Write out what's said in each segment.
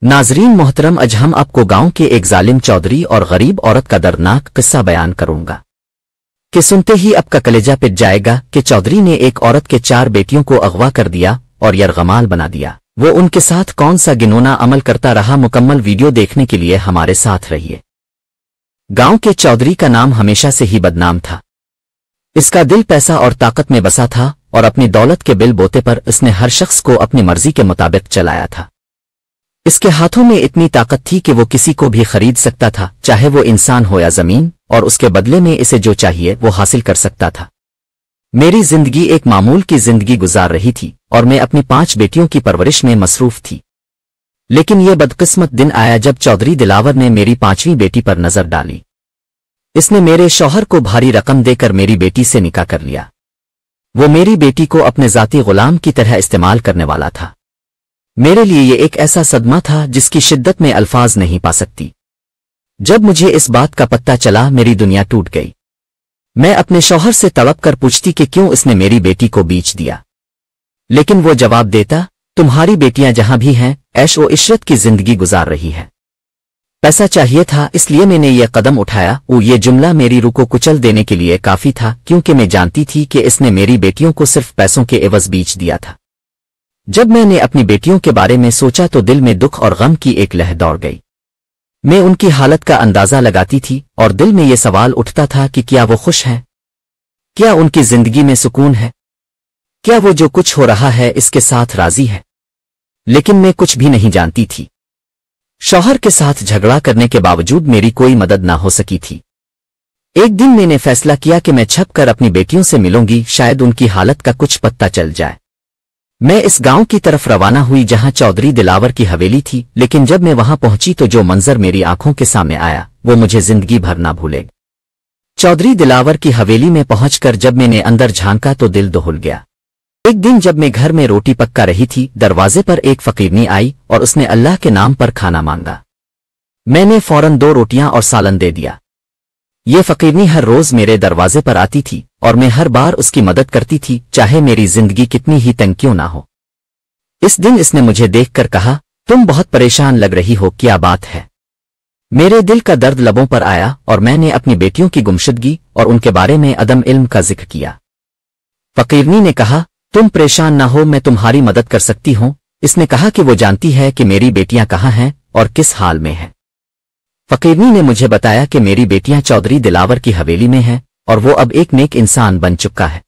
नाजरीन मोहतरम, आज हम आपको गांव के एक जालिम चौधरी और गरीब औरत का दर्दनाक किस्सा बयान करूंगा कि सुनते ही आपका कलेजा पिट जाएगा कि चौधरी ने एक औरत के 4 बेटियों को अगवा कर दिया और यरगमाल बना दिया। वो उनके साथ कौन सा गिनौना अमल करता रहा। मुकम्मल वीडियो देखने के लिए हमारे साथ रहिए। गांव के चौधरी का नाम हमेशा से ही बदनाम था। इसका दिल पैसा और ताकत में बसा था और अपनी दौलत के बिल बोते पर इसने हर शख्स को अपनी मर्जी के मुताबिक चलाया था। इसके हाथों में इतनी ताकत थी कि वो किसी को भी खरीद सकता था, चाहे वो इंसान हो या जमीन, और उसके बदले में इसे जो चाहिए वो हासिल कर सकता था। मेरी जिंदगी एक मामूल की जिंदगी गुजार रही थी और मैं अपनी 5 बेटियों की परवरिश में मसरूफ थी। लेकिन ये बदकिस्मत दिन आया जब चौधरी दिलावर ने मेरी 5वीं बेटी पर नजर डाली। इसने मेरे शौहर को भारी रकम देकर मेरी बेटी से निकाह कर लिया। वो मेरी बेटी को अपने जाती गुलाम की तरह इस्तेमाल करने वाला था। मेरे लिए ये एक ऐसा सदमा था जिसकी शिद्दत में अल्फाज नहीं पा सकती। जब मुझे इस बात का पता चला, मेरी दुनिया टूट गई। मैं अपने शौहर से तड़प कर पूछती कि क्यों इसने मेरी बेटी को बेच दिया, लेकिन वो जवाब देता, तुम्हारी बेटियां जहां भी हैं ऐश व इशरत की जिंदगी गुजार रही है। पैसा चाहिए था इसलिए मैंने ये कदम उठाया। ये जुमला मेरी रूह को कुचल देने के लिए काफी था, क्योंकि मैं जानती थी कि इसने मेरी बेटियों को सिर्फ पैसों के एवज बेच दिया था। जब मैंने अपनी बेटियों के बारे में सोचा तो दिल में दुख और गम की एक लहर दौड़ गई। मैं उनकी हालत का अंदाजा लगाती थी और दिल में ये सवाल उठता था कि क्या वो खुश हैं, क्या उनकी जिंदगी में सुकून है, क्या वो जो कुछ हो रहा है इसके साथ राजी है। लेकिन मैं कुछ भी नहीं जानती थी। शौहर के साथ झगड़ा करने के बावजूद मेरी कोई मदद ना हो सकी थी। एक दिन मैंने फैसला किया कि मैं छप कर अपनी बेटियों से मिलूंगी, शायद उनकी हालत का कुछ पता चल जाए। मैं इस गांव की तरफ रवाना हुई जहां चौधरी दिलावर की हवेली थी, लेकिन जब मैं वहां पहुंची तो जो मंजर मेरी आंखों के सामने आया वो मुझे जिंदगी भर ना भूलेगा। चौधरी दिलावर की हवेली में पहुंचकर जब मैंने अंदर झांका तो दिल दहल गया। एक दिन जब मैं घर में रोटी पका रही थी, दरवाजे पर एक फकीरनी आई और उसने अल्लाह के नाम पर खाना मांगा। मैंने फौरन 2 रोटियां और सालन दे दिया। ये फकीरनी हर रोज मेरे दरवाजे पर आती थी और मैं हर बार उसकी मदद करती थी, चाहे मेरी जिंदगी कितनी ही तंग क्यों ना हो। इस दिन इसने मुझे देखकर कहा, तुम बहुत परेशान लग रही हो, क्या बात है। मेरे दिल का दर्द लबों पर आया और मैंने अपनी बेटियों की गुमशुदगी और उनके बारे में अदम इल्म का जिक्र किया। फकीरनी ने कहा, तुम परेशान ना हो, मैं तुम्हारी मदद कर सकती हूं। इसने कहा कि वो जानती है कि मेरी बेटियां कहाँ हैं और किस हाल में हैं। फकीरनी ने मुझे बताया कि मेरी बेटियां चौधरी दिलावर की हवेली में हैं और वो अब एक नेक इंसान बन चुका है।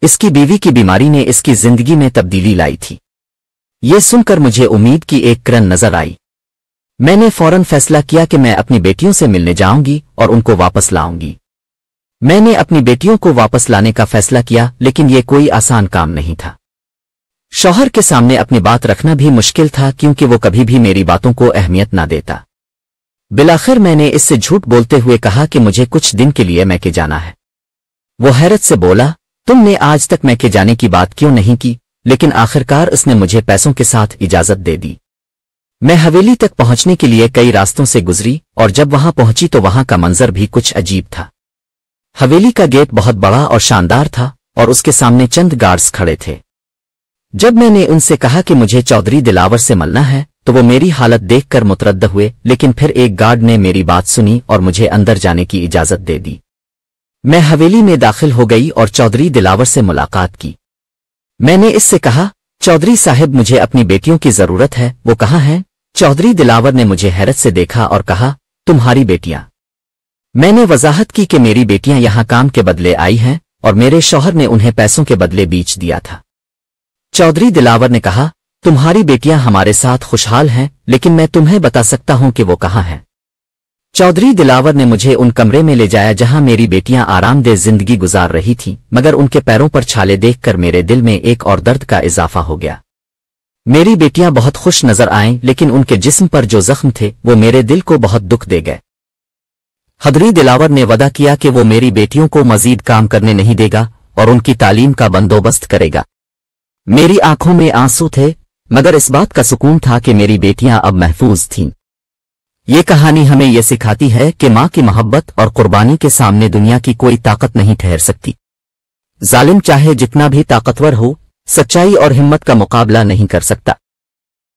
इसकी बीवी की बीमारी ने इसकी जिंदगी में तब्दीली लाई थी। ये सुनकर मुझे उम्मीद की एक किरण नजर आई। मैंने फौरन फैसला किया कि मैं अपनी बेटियों से मिलने जाऊंगी और उनको वापस लाऊंगी। मैंने अपनी बेटियों को वापस लाने का फैसला किया, लेकिन ये कोई आसान काम नहीं था। शौहर के सामने अपनी बात रखना भी मुश्किल था, क्योंकि वो कभी भी मेरी बातों को अहमियत ना देता। बिलाखिर मैंने इससे झूठ बोलते हुए कहा कि मुझे कुछ दिन के लिए मैके जाना है। वो हैरत से बोला, तुमने आज तक मैके जाने की बात क्यों नहीं की। लेकिन आखिरकार उसने मुझे पैसों के साथ इजाजत दे दी। मैं हवेली तक पहुंचने के लिए कई रास्तों से गुजरी और जब वहां पहुंची तो वहां का मंजर भी कुछ अजीब था। हवेली का गेट बहुत बड़ा और शानदार था और उसके सामने चंद गार्ड्स खड़े थे। जब मैंने उनसे कहा कि मुझे चौधरी दिलावर से मिलना है तो वो मेरी हालत देखकर मुतरद्द हुए, लेकिन फिर एक गार्ड ने मेरी बात सुनी और मुझे अंदर जाने की इजाजत दे दी। मैं हवेली में दाखिल हो गई और चौधरी दिलावर से मुलाकात की। मैंने इससे कहा, चौधरी साहब, मुझे अपनी बेटियों की जरूरत है, वो कहाँ हैं। चौधरी दिलावर ने मुझे हैरत से देखा और कहा, तुम्हारी बेटियां। मैंने वजाहत की कि मेरी बेटियां यहां काम के बदले आई हैं और मेरे शौहर ने उन्हें पैसों के बदले बेच दिया था। चौधरी दिलावर ने कहा, तुम्हारी बेटियां हमारे साथ खुशहाल हैं, लेकिन मैं तुम्हें बता सकता हूं कि वो कहाँ हैं। चौधरी दिलावर ने मुझे उन कमरे में ले जाया जहां मेरी बेटियां आरामदेह जिंदगी गुजार रही थीं, मगर उनके पैरों पर छाले देखकर मेरे दिल में एक और दर्द का इजाफा हो गया। मेरी बेटियां बहुत खुश नजर आईं, लेकिन उनके जिस्म पर जो जख्म थे वो मेरे दिल को बहुत दुख दे गए। चौधरी दिलावर ने वादा किया कि वो मेरी बेटियों को मजीद काम करने नहीं देगा और उनकी तालीम का बंदोबस्त करेगा। मेरी आंखों में आंसू थे, मगर इस बात का सुकून था कि मेरी बेटियां अब महफूज थीं। ये कहानी हमें यह सिखाती है कि माँ की मोहब्बत और कुर्बानी के सामने दुनिया की कोई ताकत नहीं ठहर सकती। जालिम चाहे जितना भी ताकतवर हो, सच्चाई और हिम्मत का मुकाबला नहीं कर सकता।